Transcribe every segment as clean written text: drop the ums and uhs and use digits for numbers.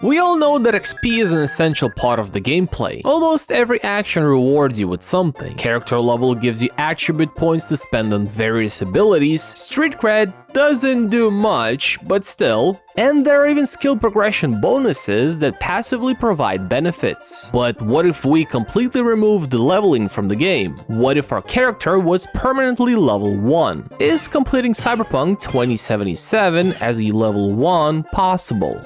We all know that XP is an essential part of the gameplay. Almost every action rewards you with something. Character level gives you attribute points to spend on various abilities. Street cred doesn't do much, but still. And there are even skill progression bonuses that passively provide benefits. But what if we completely remove the leveling from the game? What if our character was permanently level 1? Is completing Cyberpunk 2077 as a level 1 possible?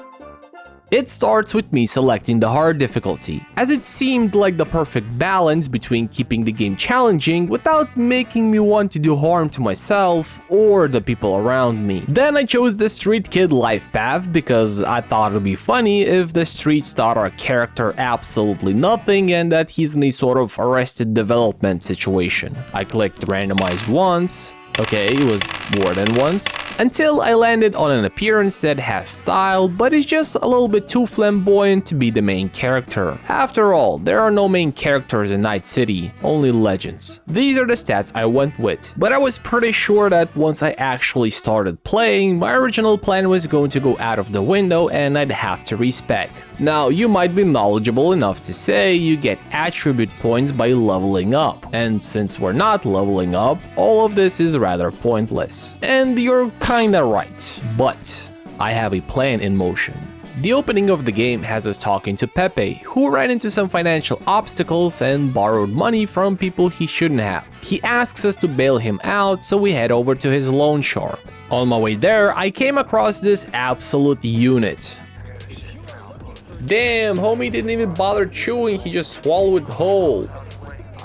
It starts with me selecting the hard difficulty, as it seemed like the perfect balance between keeping the game challenging without making me want to do harm to myself or the people around me. Then I chose the Street Kid life path because I thought it would be funny if the streets taught our character absolutely nothing and that he's in a sort of arrested development situation. I clicked randomize once. Okay, it was more than once. Until I landed on an appearance that has style, but is just a little bit too flamboyant to be the main character. After all, there are no main characters in Night City, only legends. These are the stats I went with. But I was pretty sure that once I actually started playing, my original plan was going to go out of the window and I'd have to respec. Now, you might be knowledgeable enough to say you get attribute points by leveling up. And since we're not leveling up, all of this is rather pointless. And you're kinda right, but I have a plan in motion. The opening of the game has us talking to Pepe, who ran into some financial obstacles and borrowed money from people he shouldn't have. He asks us to bail him out, so we head over to his loan shark. On my way there, I came across this absolute unit. Damn, homie didn't even bother chewing, he just swallowed it whole.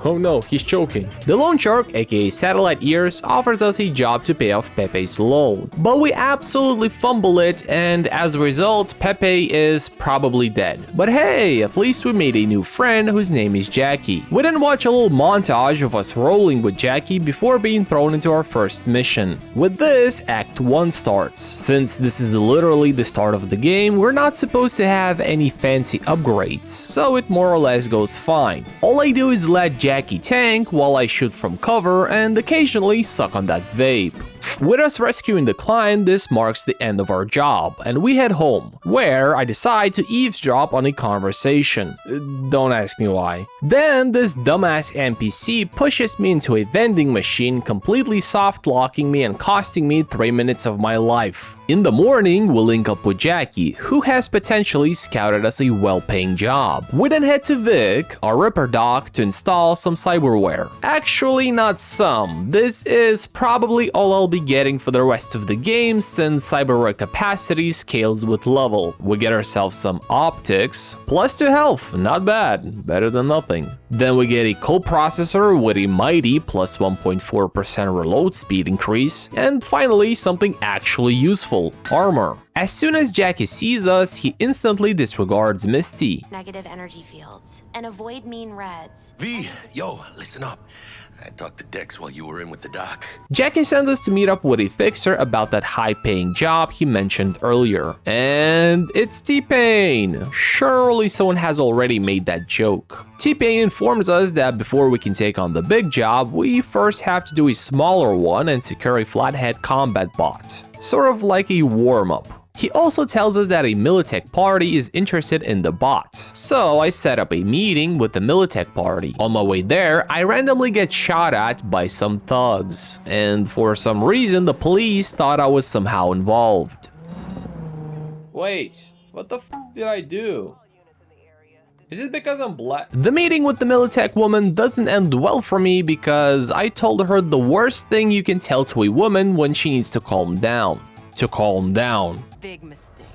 Oh no, he's choking. The loan shark, aka Satellite Ears, offers us a job to pay off Pepe's loan. But we absolutely fumble it, and as a result, Pepe is probably dead. But hey, at least we made a new friend whose name is Jackie. We then watch a little montage of us rolling with Jackie before being thrown into our first mission. With this, Act 1 starts. Since this is literally the start of the game, we're not supposed to have any fancy upgrades, so it more or less goes fine. All I do is let Jackie tank while I shoot from cover and occasionally suck on that vape. With us rescuing the client, this marks the end of our job, and we head home, where I decide to eavesdrop on a conversation. Don't ask me why. Then this dumbass NPC pushes me into a vending machine, completely soft-locking me and costing me 3 minutes of my life. In the morning, we'll link up with Jackie, who has potentially scouted us a well-paying job. We then head to Vic, our Ripper doc, to install some cyberware. Actually, not some. This is probably all I'll be getting for the rest of the game, since cyberware capacity scales with level. We get ourselves some optics, plus 2 health, not bad, better than nothing. Then we get a coprocessor with a mighty plus 1.4% reload speed increase, and finally something actually useful, armor. As soon as Jackie sees us, he instantly disregards Misty. Negative energy fields, and avoid mean reds. V, yo, listen up. I talked to Dex while you were in with the doc. Jackie sends us to meet up with a fixer about that high-paying job he mentioned earlier. And it's T-Pain! Surely someone has already made that joke. T-Pain informs us that before we can take on the big job, we first have to do a smaller one and secure a flathead combat bot. Sort of like a warm-up. He also tells us that a Militech party is interested in the bot. So I set up a meeting with the Militech party. On my way there, I randomly get shot at by some thugs. And for some reason, the police thought I was somehow involved. Wait, what the f did I do? Is it because I'm black? The meeting with the Militech woman doesn't end well for me because I told her the worst thing you can tell to a woman when she needs to calm down. To calm down. Big mistake.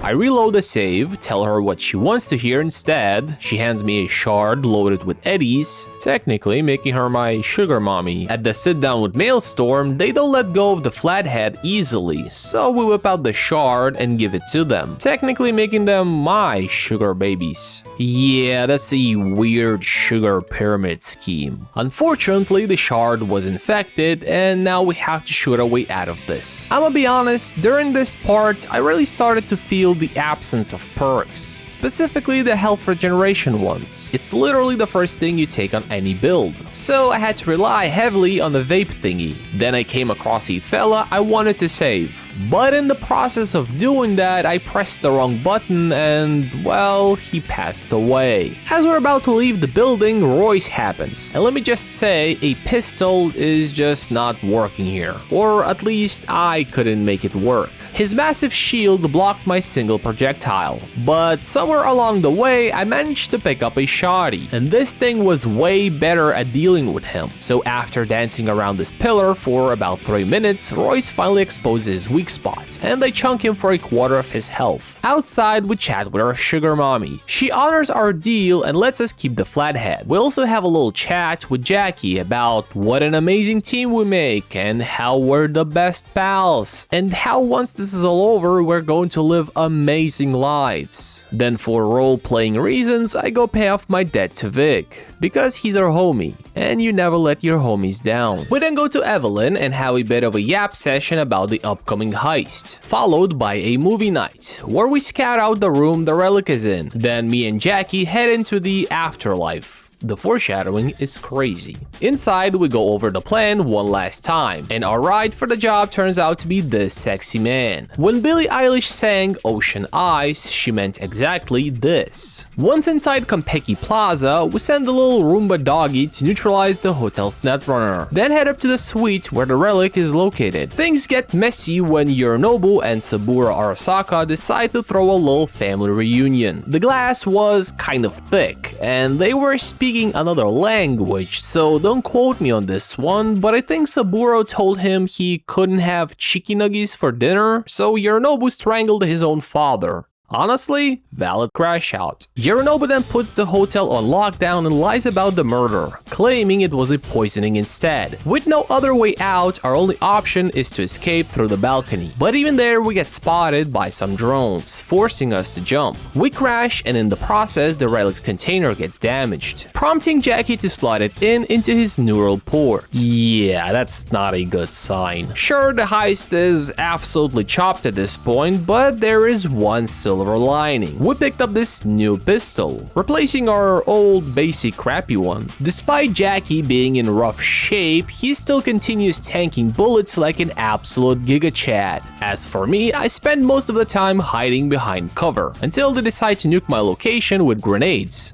I reload the save, tell her what she wants to hear instead. She hands me a shard loaded with eddies, technically making her my sugar mommy. At the sit down with Maelstrom, they don't let go of the flathead easily, so we whip out the shard and give it to them, technically making them my sugar babies. Yeah, that's a weird sugar pyramid scheme. Unfortunately, the shard was infected, and now we have to shoot our way out of this. I'ma be honest, during this part, I really started to feel the absence of perks, specifically the health regeneration ones. It's literally the first thing you take on any build, so I had to rely heavily on the vape thingy. Then I came across a fella I wanted to save, But in the process of doing that, I pressed the wrong button and, well, he passed away. As we're about to leave the building, Royce happens. And let me just say, a pistol is just not working here. Or at least I couldn't make it work. His massive shield blocked my single projectile, but somewhere along the way I managed to pick up a shotty, and this thing was way better at dealing with him. So after dancing around this pillar for about 3 minutes, Royce finally exposed his weak spot, and I chunk him for a quarter of his health. Outside, we chat with our sugar mommy. She honors our deal and lets us keep the flathead. We also have a little chat with Jackie about what an amazing team we make and how we're the best pals, and how once this is all over, we're going to live amazing lives. Then for role-playing reasons, I go pay off my debt to Vic, because he's our homie, and you never let your homies down. We then go to Evelyn and have a bit of a yap session about the upcoming heist, followed by a movie night, where we scout out the room the relic is in. Then me and Jackie head into the afterlife. The foreshadowing is crazy. Inside, we go over the plan one last time, and our ride for the job turns out to be this sexy man. When Billie Eilish sang Ocean Eyes, she meant exactly this. Once inside Konpeki Plaza, we send the little Roomba doggy to neutralize the hotel's netrunner, then head up to the suite where the relic is located. Things get messy when Yorinobu and Saburo Arasaka decide to throw a little family reunion. The glass was kind of thick, and they were speaking another language, so don't quote me on this one, but I think Saburo told him he couldn't have chicken nuggets for dinner, so Yorinobu strangled his own father. Honestly, valid crash out. Yorinobu then puts the hotel on lockdown and lies about the murder, claiming it was a poisoning instead. With no other way out, our only option is to escape through the balcony. But even there, we get spotted by some drones, forcing us to jump. We crash, and in the process, the relic's container gets damaged, prompting Jackie to slide it into his neural port. Yeah, that's not a good sign. Sure, the heist is absolutely chopped at this point, but there is one silver lining. We picked up this new pistol, replacing our old basic crappy one. Despite Jackie being in rough shape, he still continues tanking bullets like an absolute giga chad. As for me, I spend most of the time hiding behind cover, until they decide to nuke my location with grenades.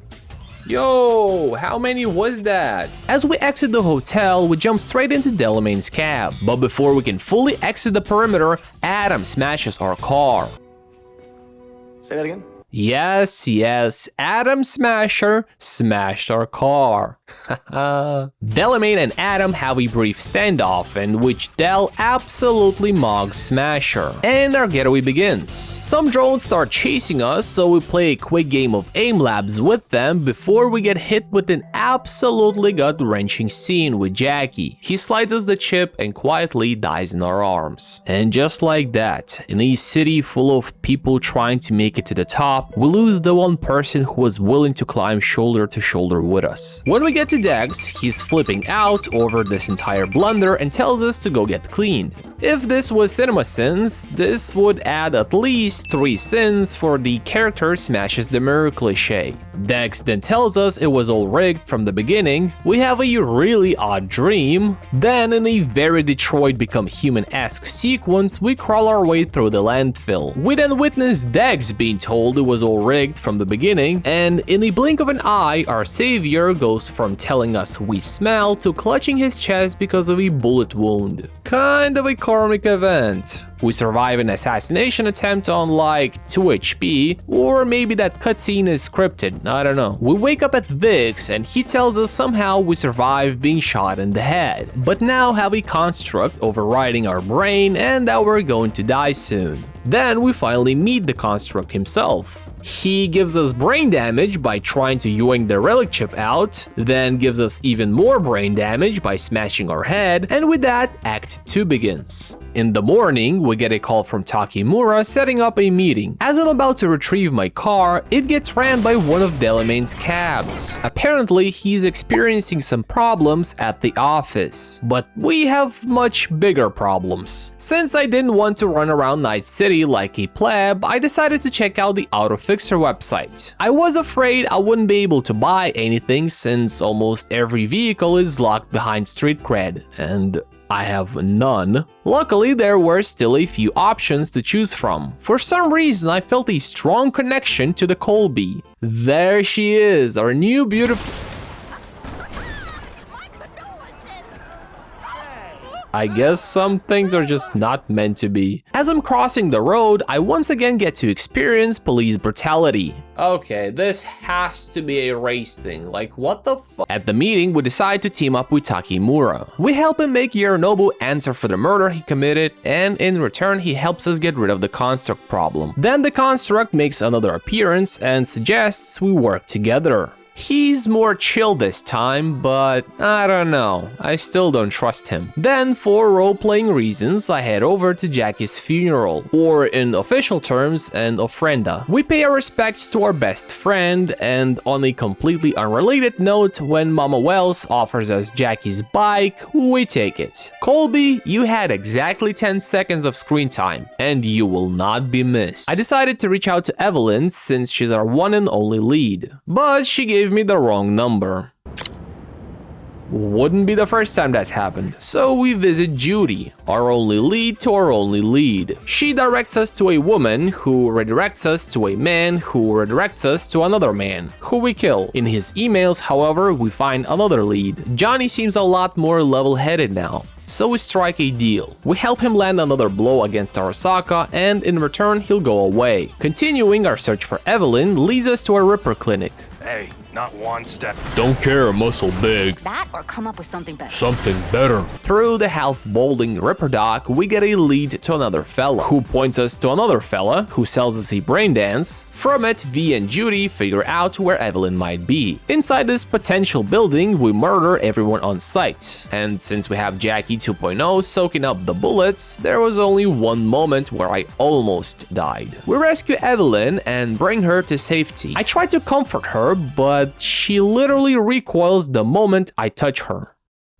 Yo, how many was that? As we exit the hotel, we jump straight into Delamain's cab, but before we can fully exit the perimeter, Adam smashes our car. Say that again? Yes, Adam Smasher smashed our car. Delamain and Adam have a brief standoff in which Del absolutely mugs Smasher, and our getaway begins. Some drones start chasing us, so we play a quick game of aim labs with them before we get hit with an absolutely gut-wrenching scene with Jackie. He slides us the chip and quietly dies in our arms. And just like that, in a city full of people trying to make it to the top, we lose the one person who was willing to climb shoulder to shoulder with us. When we get to Dex, he's flipping out over this entire blunder and tells us to go get cleaned. If this was cinema sins, this would add at least 3 sins for the character smashes the mirror cliche. Dex then tells us it was all rigged from the beginning, we have a really odd dream, then in a very Detroit Become Human-esque sequence, we crawl our way through the landfill. We then witness Dex being told it was all rigged from the beginning, and in a blink of an eye, our savior goes from telling us we smell to clutching his chest because of a bullet wound. Kind of a karmic event. We survive an assassination attempt on like 2 HP, or maybe that cutscene is scripted, I don't know. We wake up at Vic's and he tells us somehow we survived being shot in the head, but now have a construct overriding our brain and that we're going to die soon. Then we finally meet the construct himself. He gives us brain damage by trying to yoink the relic chip out, then gives us even more brain damage by smashing our head, and with that, Act 2 begins. In the morning, we get a call from Takemura setting up a meeting. As I'm about to retrieve my car, it gets ran by one of Delamain's cabs. Apparently, he's experiencing some problems at the office, but we have much bigger problems. Since I didn't want to run around Night City like a pleb, I decided to check out the AutoFixer website. I was afraid I wouldn't be able to buy anything since almost every vehicle is locked behind street cred, and I have none. Luckily, there were still a few options to choose from. For some reason, I felt a strong connection to the Colby. There she is, our new beautiful... I guess some things are just not meant to be. As I'm crossing the road, I once again get to experience police brutality. Okay, this has to be a race thing, like what the fuck? At the meeting, we decide to team up with Takemura. We help him make Yorinobu answer for the murder he committed, and in return, he helps us get rid of the construct problem. Then the construct makes another appearance and suggests we work together. He's more chill this time, but I don't know, I still don't trust him. Then, for role-playing reasons, I head over to Jackie's funeral, or in official terms, an ofrenda. We pay our respects to our best friend, and on a completely unrelated note, when Mama Wells offers us Jackie's bike, we take it. Colby, you had exactly 10 seconds of screen time, and you will not be missed. I decided to reach out to Evelyn since she's our one and only lead, but she gave me the wrong number. Wouldn't be the first time that's happened. So we visit Judy, our only lead to our only lead. She directs us to a woman who redirects us to a man who redirects us to another man, who we kill. In his emails, however, we find another lead. Johnny seems a lot more level-headed now. So we strike a deal. We help him land another blow against Arasaka, and in return, he'll go away. Continuing our search for Evelyn leads us to a Ripper clinic. Hey, not one step. Don't care, muscle big. That or come up with something better. Something better. Through the half-balding Ripper doc, we get a lead to another fella, who points us to another fella, who sells us a brain dance. From it, V and Judy figure out where Evelyn might be. Inside this potential building, we murder everyone on sight. And since we have Jackie 2.0 soaking up the bullets, there was only one moment where I almost died. We rescue Evelyn and bring her to safety. I try to comfort her, but she literally recoils the moment I touch her.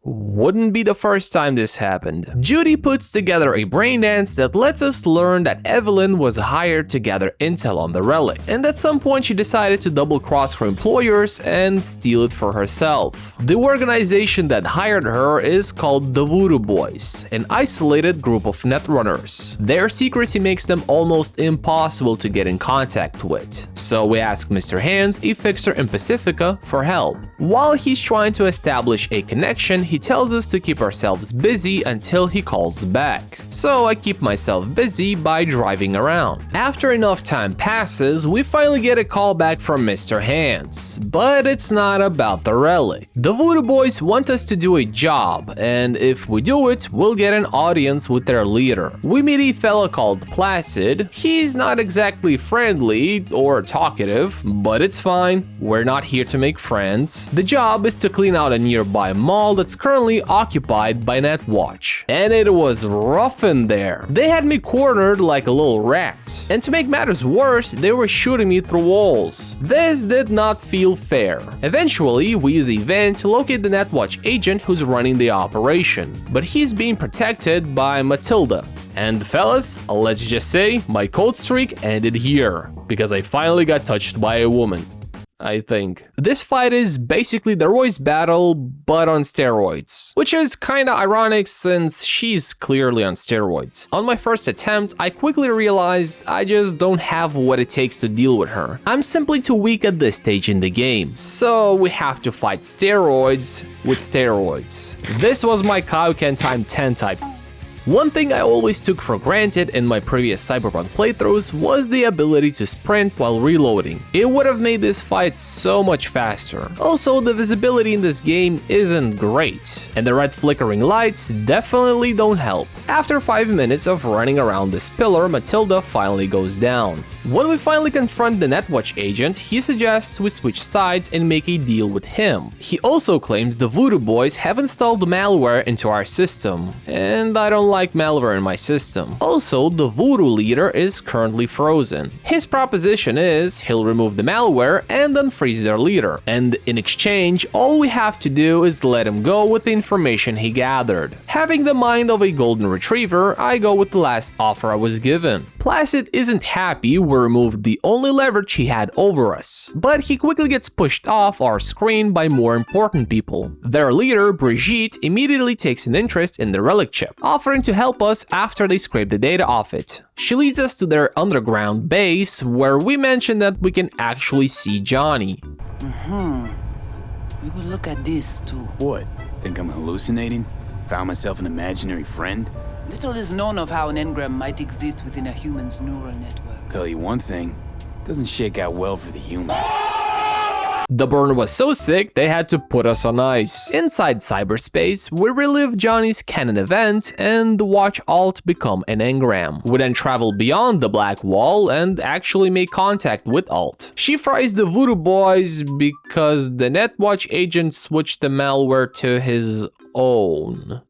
Wouldn't be the first time this happened. Judy puts together a brain dance that lets us learn that Evelyn was hired to gather intel on the relic, and at some point she decided to double-cross her employers and steal it for herself. The organization that hired her is called the Voodoo Boys, an isolated group of netrunners. Their secrecy makes them almost impossible to get in contact with, so we ask Mr. Hands, a fixer in Pacifica, for help. While he's trying to establish a connection, he tells us to keep ourselves busy until he calls back. So I keep myself busy by driving around. After enough time passes, we finally get a call back from Mr. Hands, but it's not about the relic. The Voodoo Boys want us to do a job, and if we do it, we'll get an audience with their leader. We meet a fella called Placid. He's not exactly friendly or talkative, but it's fine. We're not here to make friends. The job is to clean out a nearby mall that's currently occupied by Netwatch. And it was rough in there. They had me cornered like a little rat. And to make matters worse, they were shooting me through walls. This did not feel fair. Eventually, we use a van to locate the Netwatch agent who's running the operation. But he's being protected by Matilda. And fellas, let's just say my cold streak ended here, because I finally got touched by a woman. I think. This fight is basically the Royce battle, but on steroids. Which is kinda ironic since she's clearly on steroids. On my first attempt, I quickly realized I just don't have what it takes to deal with her. I'm simply too weak at this stage in the game. So we have to fight steroids with steroids. This was my Kaioken time 10 type. One thing I always took for granted in my previous Cyberpunk playthroughs was the ability to sprint while reloading. It would have made this fight so much faster. Also, the visibility in this game isn't great, and the red flickering lights definitely don't help. After 5 minutes of running around this pillar, Matilda finally goes down. When we finally confront the Netwatch agent, he suggests we switch sides and make a deal with him. He also claims the Voodoo Boys have installed malware into our system, and I don't like malware in my system. Also, the Voodoo leader is currently frozen. His proposition is he'll remove the malware and unfreeze their leader, and in exchange, all we have to do is let him go with the information he gathered. Having the mind of a golden retriever, I go with the last offer I was given. Placid isn't happy we removed the only leverage he had over us, but he quickly gets pushed off our screen by more important people. Their leader, Brigitte, immediately takes an interest in the relic chip, offering to help us after they scrape the data off it. She leads us to their underground base, where we mention that we can actually see Johnny. We will look at this too. What? Think I'm hallucinating? Found myself an imaginary friend? Little is known of how an engram might exist within a human's neural network. Tell you one thing, doesn't shake out well for the human. The burn was so sick, they had to put us on ice. Inside cyberspace, we relive Johnny's canon event and watch Alt become an engram. We then travel beyond the black wall and actually make contact with Alt. She fries the voodoo boys because the Netwatch agent switched the malware to his own.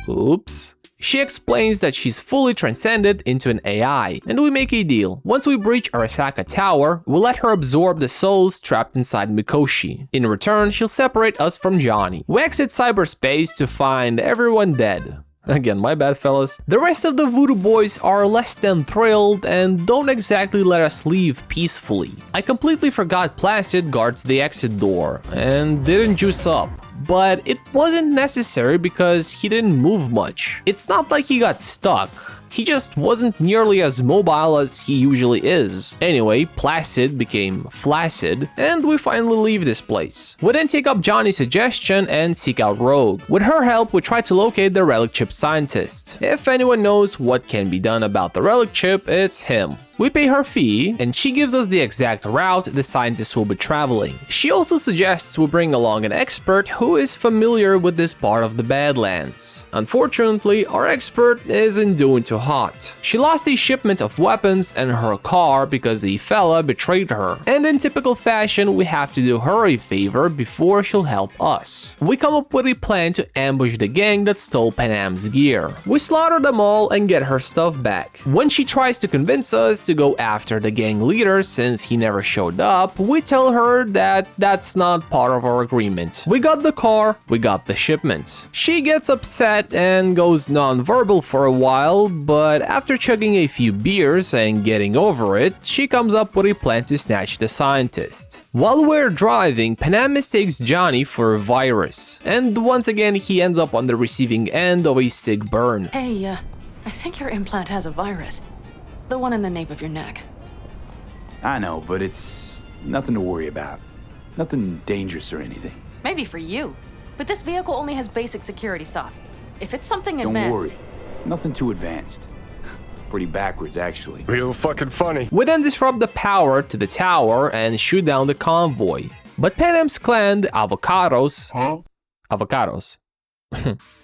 Oops. She explains that she's fully transcended into an AI, and we make a deal. Once we breach Arasaka Tower, we'll let her absorb the souls trapped inside Mikoshi. In return, she'll separate us from Johnny. We exit cyberspace to find everyone dead. Again, my bad, fellas. The rest of the voodoo boys are less than thrilled and don't exactly let us leave peacefully. I completely forgot Placid guards the exit door and didn't juice up. But it wasn't necessary because he didn't move much. It's not like he got stuck. He just wasn't nearly as mobile as he usually is. Anyway, Placid became Flaccid, and we finally leave this place. We then take up Johnny's suggestion and seek out Rogue. With her help, we try to locate the relic chip scientist. If anyone knows what can be done about the relic chip, it's him. We pay her fee, and she gives us the exact route the scientist will be traveling. She also suggests we bring along an expert who is familiar with this part of the Badlands. Unfortunately, our expert isn't doing too hot. She lost a shipment of weapons and her car because a fella betrayed her. And in typical fashion, we have to do her a favor before she'll help us. We come up with a plan to ambush the gang that stole Panam's gear. We slaughter them all and get her stuff back. When she tries to convince us to go after the gang leader since he never showed up, we tell her that that's not part of our agreement. We got the car, we got the shipment. She gets upset and goes non-verbal for a while, but after chugging a few beers and getting over it, she comes up with a plan to snatch the scientist. While we're driving, Panam mistakes Johnny for a virus, and once again he ends up on the receiving end of a sick burn. Hey, I think your implant has a virus. The one in the nape of your neck. I know, but it's nothing to worry about. Nothing dangerous or anything. Maybe for you, but this vehicle only has basic security software. If it's something Don't advanced... worry. Nothing too advanced. Pretty backwards, actually. Real fucking funny. We then disrupt the power to the tower and shoot down the convoy. But Panam's clan, the Avocados... Avocados.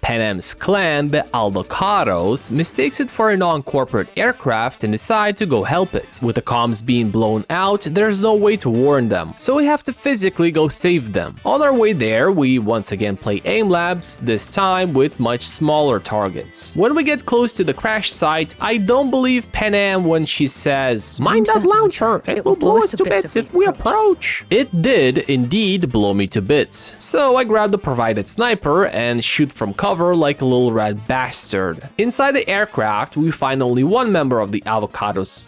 Panam's clan, the Alvocados, mistakes it for a non-corporate aircraft and decide to go help it. With the comms being blown out, there's no way to warn them, so we have to physically go save them. On our way there, we once again play aim labs, this time with much smaller targets. When we get close to the crash site, I don't believe Panam when she says, "Mind that launcher, it will blow us to bits if we approach." It did indeed blow me to bits, so I grabbed the provided sniper and shoot from cover like a little rat bastard. Inside the aircraft, we find only one member of the Avocados.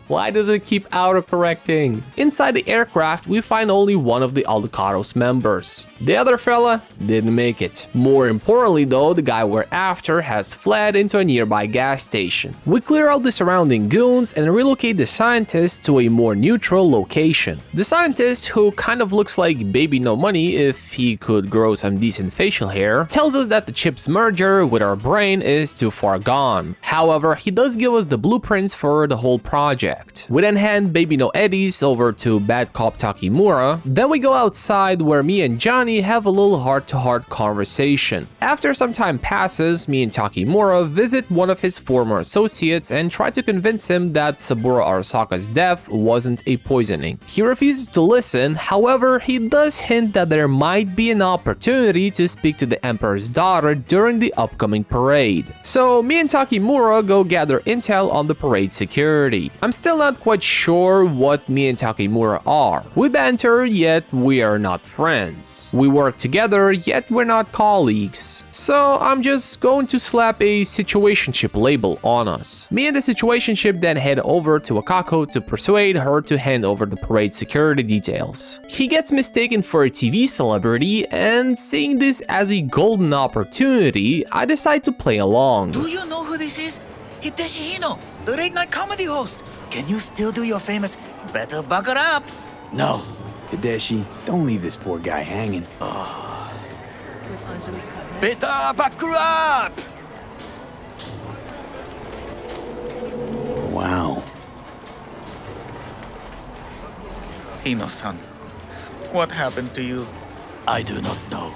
Why does it keep autocorrecting? Inside the aircraft, we find only one of the Alvocados members. The other fella didn't make it. More importantly though, the guy we're after has fled into a nearby gas station. We clear out the surrounding goons and relocate the scientist to a more neutral location. The scientist, who kind of looks like Baby No Money if he could grow some decent facial hair, tells us that the chip's merger with our brain is too far gone. However, he does give us the blueprints for the whole project. We then hand Baby No Eddies over to Bad Cop Takimura. Then we go outside where me and Johnny have a little heart-to-heart conversation. After some time passes, me and Takimura visit one of his former associates and try to convince him that Saburo Arasaka's death wasn't a poisoning. He refuses to listen, however, he does hint that there might be an opportunity to speak to the Emperor's daughter during the upcoming parade. So me and Takimura go gather intel on the parade security. security. I'm still not quite sure what me and Takemura are. We banter, yet we are not friends. We work together, yet we're not colleagues. So I'm just going to slap a situationship label on us. Me and the situationship then head over to Akako to persuade her to hand over the parade security details. He gets mistaken for a TV celebrity, and seeing this as a golden opportunity, I decide to play along. Do you know who this is? Hideshi Hino, the late night comedy host. Can you still do your famous "better buckle up"? No. Hideshi, don't leave this poor guy hanging. Better buckle up! Wow. Hino-san, what happened to you? I do not know.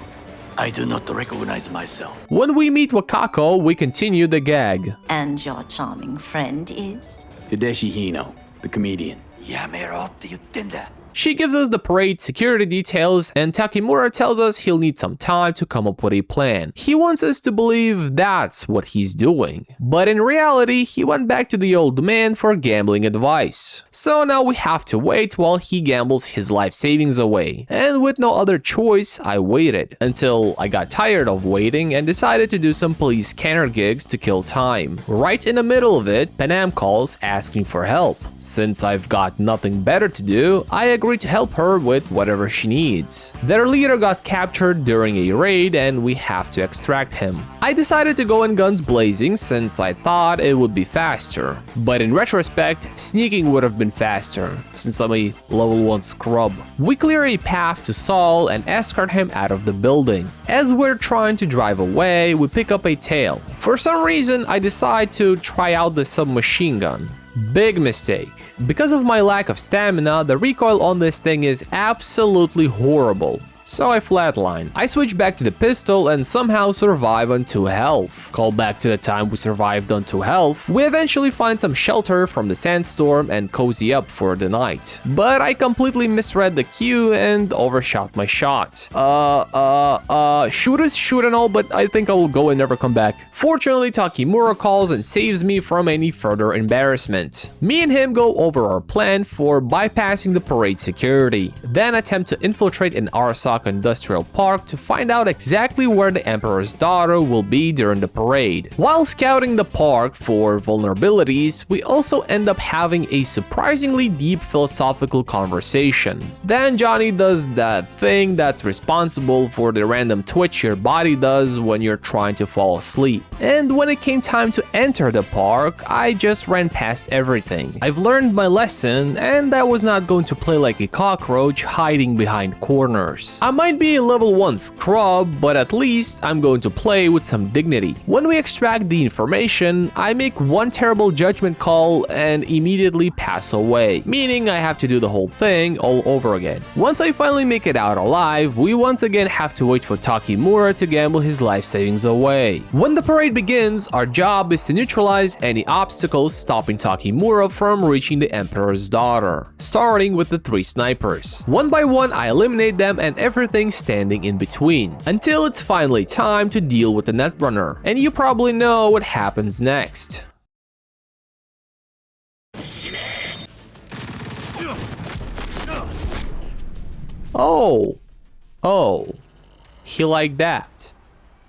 I do not recognize myself. When we meet Wakako, we continue the gag. And your charming friend is? Hideshi Hino, the comedian. やめろって言ってんだ。 She gives us the parade security details, and Takemura tells us he'll need some time to come up with a plan. He wants us to believe that's what he's doing. But in reality, he went back to the old man for gambling advice. So now we have to wait while he gambles his life savings away. And with no other choice, I waited until I got tired of waiting and decided to do some police scanner gigs to kill time. Right in the middle of it, Panam calls asking for help. Since I've got nothing better to do, I agree to help her with whatever she needs. Their leader got captured during a raid and we have to extract him. I decided to go in guns blazing since I thought it would be faster. But in retrospect, sneaking would have been faster since I'm a level 1 scrub. We clear a path to Saul and escort him out of the building. As we're trying to drive away, we pick up a tail. For some reason, I decide to try out the submachine gun. Big mistake. Because of my lack of stamina, the recoil on this thing is absolutely horrible. So I flatline. I switch back to the pistol and somehow survive on 2 health. Call back to the time we survived on 2 health. We eventually find some shelter from the sandstorm and cozy up for the night. But I completely misread the cue and overshot my shot. Shoot is shoot and all, but I think I will go and never come back. Fortunately, Takemura calls and saves me from any further embarrassment. Me and him go over our plan for bypassing the parade security, then attempt to infiltrate an Arasaka Industrial Park to find out exactly where the Emperor's daughter will be during the parade. While scouting the park for vulnerabilities, we also end up having a surprisingly deep philosophical conversation. Then Johnny does that thing that's responsible for the random twitch your body does when you're trying to fall asleep. And when it came time to enter the park, I just ran past everything. I've learned my lesson, and I was not going to play like a cockroach hiding behind corners. I might be a level 1 scrub, but at least I'm going to play with some dignity. When we extract the information, I make one terrible judgment call and immediately pass away, meaning I have to do the whole thing all over again. Once I finally make it out alive, we once again have to wait for Takemura to gamble his life savings away. When the parade begins, our job is to neutralize any obstacles stopping Takemura from reaching the Emperor's daughter, starting with the 3 snipers. One by one, I eliminate them and everything standing in between, until it's finally time to deal with the Netrunner, and you probably know what happens next. Oh, he liked that.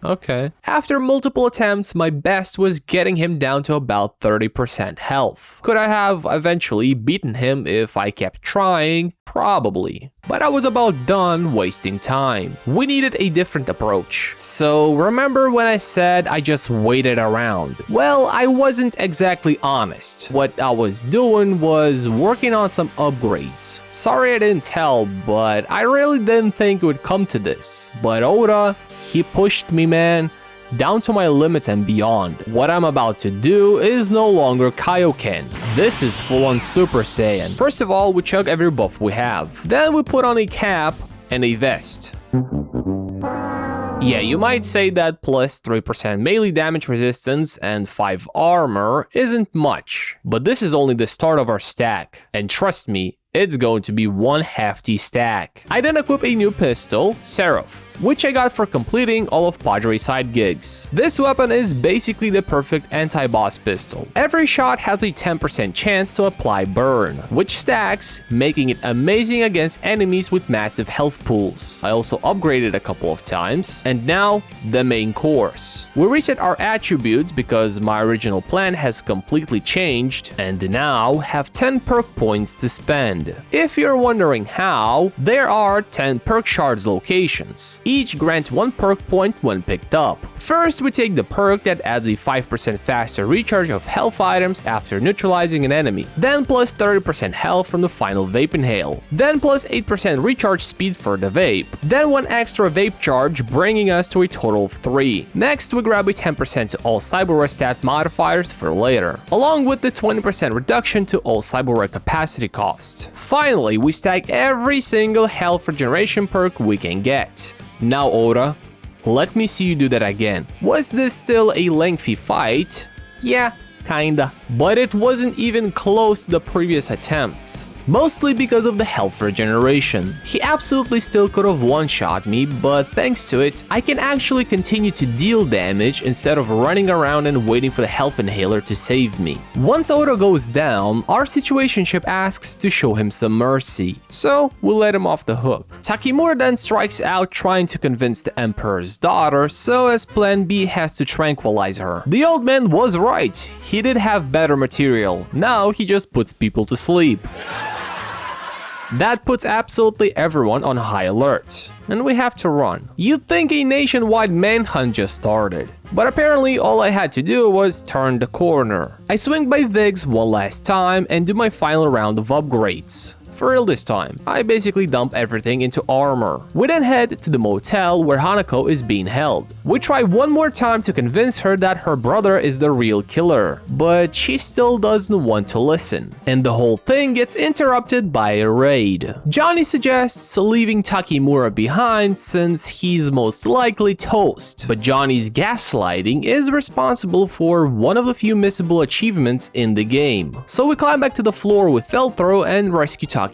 Okay. After multiple attempts, my best was getting him down to about 30% health. Could I have eventually beaten him if I kept trying? Probably. But I was about done wasting time. We needed a different approach. So remember when I said I just waited around? Well, I wasn't exactly honest. What I was doing was working on some upgrades. Sorry I didn't tell, but I really didn't think it would come to this. But Oda, he pushed me, man, down to my limit and beyond. What I'm about to do is no longer Kaioken. This is full-on Super Saiyan. First of all, we chug every buff we have. Then we put on a cap and a vest. Yeah, you might say that plus 3% melee damage resistance and 5 armor isn't much, but this is only the start of our stack. And trust me, It's going to be one hefty stack. I then equip a new pistol, Seraph, which I got for completing all of Padre's side gigs. This weapon is basically the perfect anti-boss pistol. Every shot has a 10% chance to apply burn, which stacks, making it amazing against enemies with massive health pools. I also upgraded a couple of times, and now the main course. We reset our attributes because my original plan has completely changed, and now have 10 perk points to spend. If you're wondering how, there are 10 perk shards locations. Each grant 1 perk point when picked up. First, we take the perk that adds a 5% faster recharge of health items after neutralizing an enemy, then plus 30% health from the final vape inhale, then plus 8% recharge speed for the vape, then 1 extra vape charge, bringing us to a total of 3. Next, we grab a 10% to all cyber stat modifiers for later, along with the 20% reduction to all cyber capacity cost. Finally, we stack every single health regeneration perk we can get. Now, Oda, let me see you do that again. Was this still a lengthy fight? Yeah, kinda. But it wasn't even close to the previous attempts. Mostly because of the health regeneration. He absolutely still could have one-shot me, but thanks to it, I can actually continue to deal damage instead of running around and waiting for the health inhaler to save me. Once Oda goes down, our situationship asks to show him some mercy, so we'll let him off the hook. Takemura then strikes out trying to convince the Emperor's daughter, so as plan B has to tranquilize her. The old man was right, he did have better material, now he just puts people to sleep. That puts absolutely everyone on high alert, and we have to run. You'd think a nationwide manhunt just started, but apparently all I had to do was turn the corner. I swing by Vig's one last time and do my final round of upgrades. For real this time, I basically dump everything into armor. We then head to the motel where Hanako is being held. We try one more time to convince her that her brother is the real killer, but she still doesn't want to listen. And the whole thing gets interrupted by a raid. Johnny suggests leaving Takemura behind since he's most likely toast, but Johnny's gaslighting is responsible for one of the few missable achievements in the game. So we climb back to the floor with Felthro and rescue Takemura.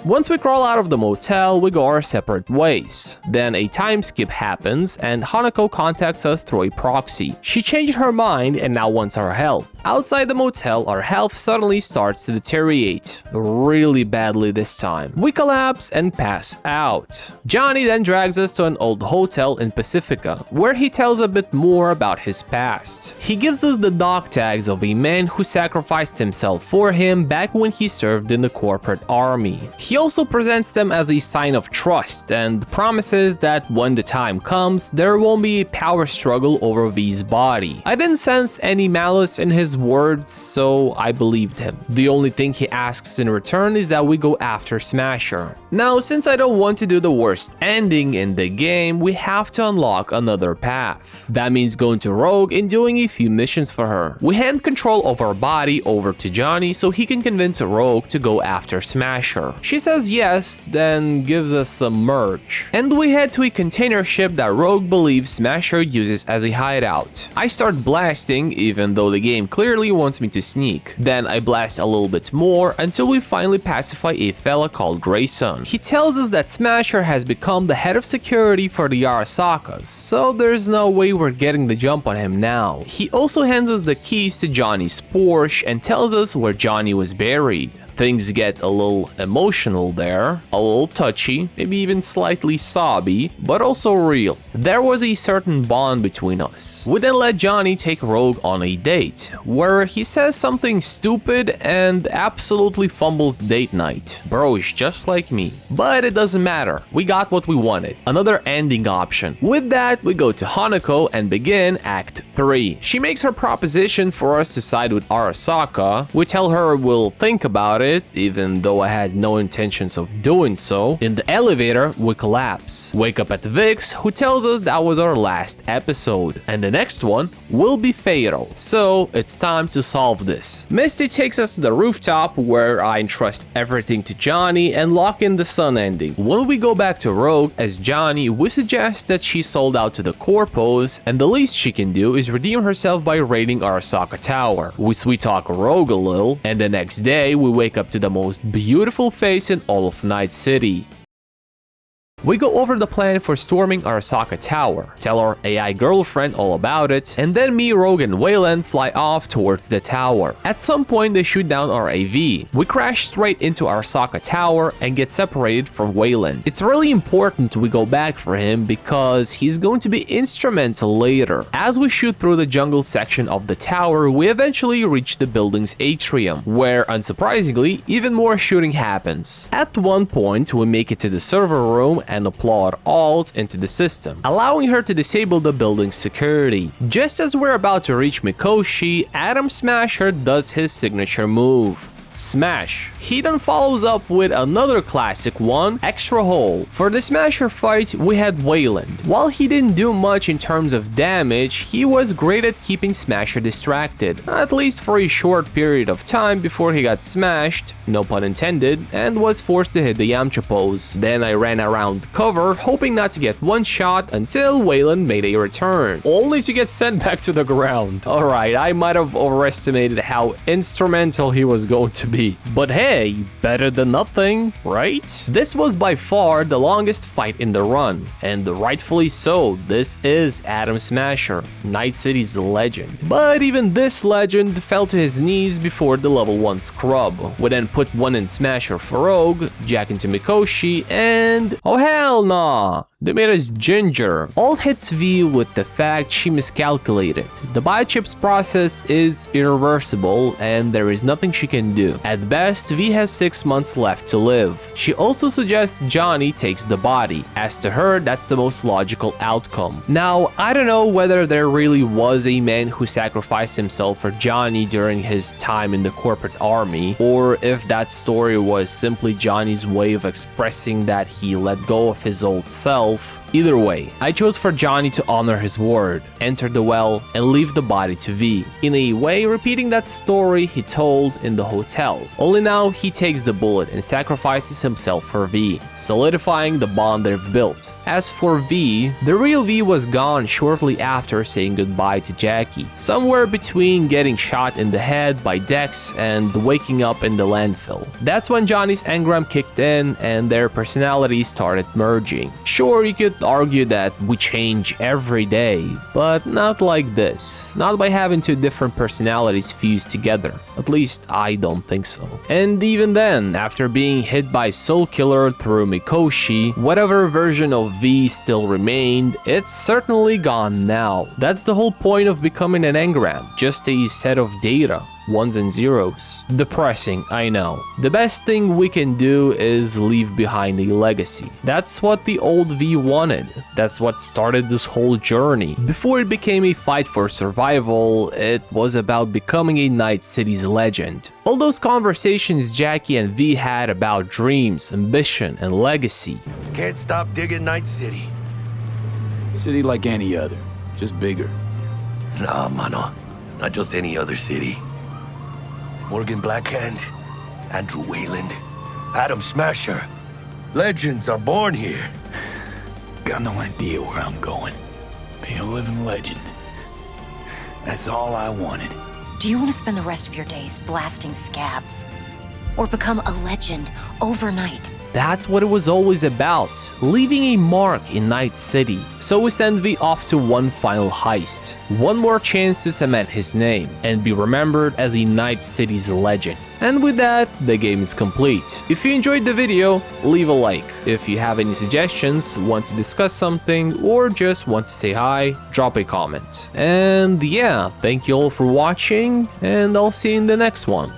Once we crawl out of the motel, we go our separate ways. Then a time skip happens and Hanako contacts us through a proxy. She changed her mind and now wants our help. Outside the motel, our health suddenly starts to deteriorate, really badly this time. We collapse and pass out. Johnny then drags us to an old hotel in Pacifica, where he tells a bit more about his past. He gives us the dog tags of a man who sacrificed himself for him back when he served in the corporate army. He also presents them as a sign of trust and promises that when the time comes, there won't be a power struggle over V's body. I didn't sense any malice in his words, so I believed him. The only thing he asks in return is that we go after Smasher. Now, since I don't want to do the worst ending in the game, we have to unlock another path. That means going to Rogue and doing a few missions for her. We hand control of our body over to Johnny so he can convince Rogue to go after Smasher. She says yes, then gives us some merch. And we head to a container ship that Rogue believes Smasher uses as a hideout. I start blasting, even though the game clearly wants me to sneak. Then I blast a little bit more until we finally pacify a fella called Grayson. He tells us that Smasher has become the head of security for the Arasakas, so there's no way we're getting the jump on him now. He also hands us the keys to Johnny's Porsche and tells us where Johnny was buried. Things get a little emotional there, a little touchy, maybe even slightly sobby, but also real. There was a certain bond between us. We then let Johnny take Rogue on a date, where he says something stupid and absolutely fumbles date night. Bro is just like me. But it doesn't matter, we got what we wanted, another ending option. With that, we go to Hanako and begin Act 3. She makes her proposition for us to side with Arasaka. We tell her we'll think about it, even though I had no intentions of doing so. In the elevator, we collapse. Wake up at Vix, who tells us that was our last episode, and the next one will be fatal. So it's time to solve this. Misty takes us to the rooftop, where I entrust everything to Johnny and lock in the sun ending. When we go back to Rogue as Johnny, we suggest that she sold out to the Corpos, and the least she can do is redeem herself by raiding Arasaka Tower. We sweet talk Rogue a little, and the next day we wake up to the most beautiful face in all of Night City. We go over the plan for storming Arasaka Tower, tell our AI girlfriend all about it, and then me, Rogue, and Wayland fly off towards the tower. At some point they shoot down our AV. We crash straight into Arasaka Tower and get separated from Wayland. It's really important we go back for him because he's going to be instrumental later. As we shoot through the jungle section of the tower, we eventually reach the building's atrium, where unsurprisingly, even more shooting happens. At one point we make it to the server room and applaud Alt into the system, allowing her to disable the building's security. Just as we're about to reach Mikoshi, Atom Smasher does his signature move. Smash. He then follows up with another classic one, Extra Hole. For the Smasher fight, we had Wayland. While he didn't do much in terms of damage, he was great at keeping Smasher distracted, at least for a short period of time before he got smashed, no pun intended, and was forced to hit the Yamcha pose. Then I ran around cover, hoping not to get one shot until Wayland made a return, only to get sent back to the ground. Alright, I might have overestimated how instrumental he was going to be. But hey, better than nothing, right? This was by far the longest fight in the run, and rightfully so. This is Atom Smasher, Night City's legend. But even this legend fell to his knees before the level 1 scrub. We then put one in Smasher for Rogue, Jack into Mikoshi, and oh hell nah! They made us Ginger. Alt hits V with the fact she miscalculated. The biochips process is irreversible and there is nothing she can do. At best, V has 6 months left to live. She also suggests Johnny takes the body. As to her, that's the most logical outcome. Now, I don't know whether there really was a man who sacrificed himself for Johnny during his time in the corporate army, or if that story was simply Johnny's way of expressing that he let go of his old self. Either way, I chose for Johnny to honor his word, enter the well, and leave the body to V, in a way repeating that story he told in the hotel. Only now he takes the bullet and sacrifices himself for V, solidifying the bond they've built. As for V, the real V was gone shortly after saying goodbye to Jackie, somewhere between getting shot in the head by Dex and waking up in the landfill. That's when Johnny's engram kicked in and their personalities started merging. Sure, you could argue that we change every day, but not like this. Not by having two different personalities fused together. At least I don't think so. And even then, after being hit by Soul Killer through Mikoshi, whatever version of V still remained, it's certainly gone now. That's the whole point of becoming an engram, just a set of data. Ones and zeros. Depressing, I know. The best thing we can do is leave behind a legacy. That's what the old V wanted. That's what started this whole journey. Before it became a fight for survival, it was about becoming a Night City's legend. All those conversations Jackie and V had about dreams, ambition, and legacy. Can't stop digging Night City. City like any other, just bigger. Nah, mano. Not just any other city. Morgan Blackhand, Andrew Wayland, Atom Smasher. Legends are born here. Got no idea where I'm going. Be a living legend. That's all I wanted. Do you want to spend the rest of your days blasting scabs? Or become a legend overnight? That's what it was always about, leaving a mark in Night City. So we send V off to one final heist, one more chance to cement his name and be remembered as a Night City's legend. And with that, the game is complete. If you enjoyed the video, leave a like. If you have any suggestions, want to discuss something, or just want to say hi, drop a comment. And yeah, thank you all for watching, and I'll see you in the next one.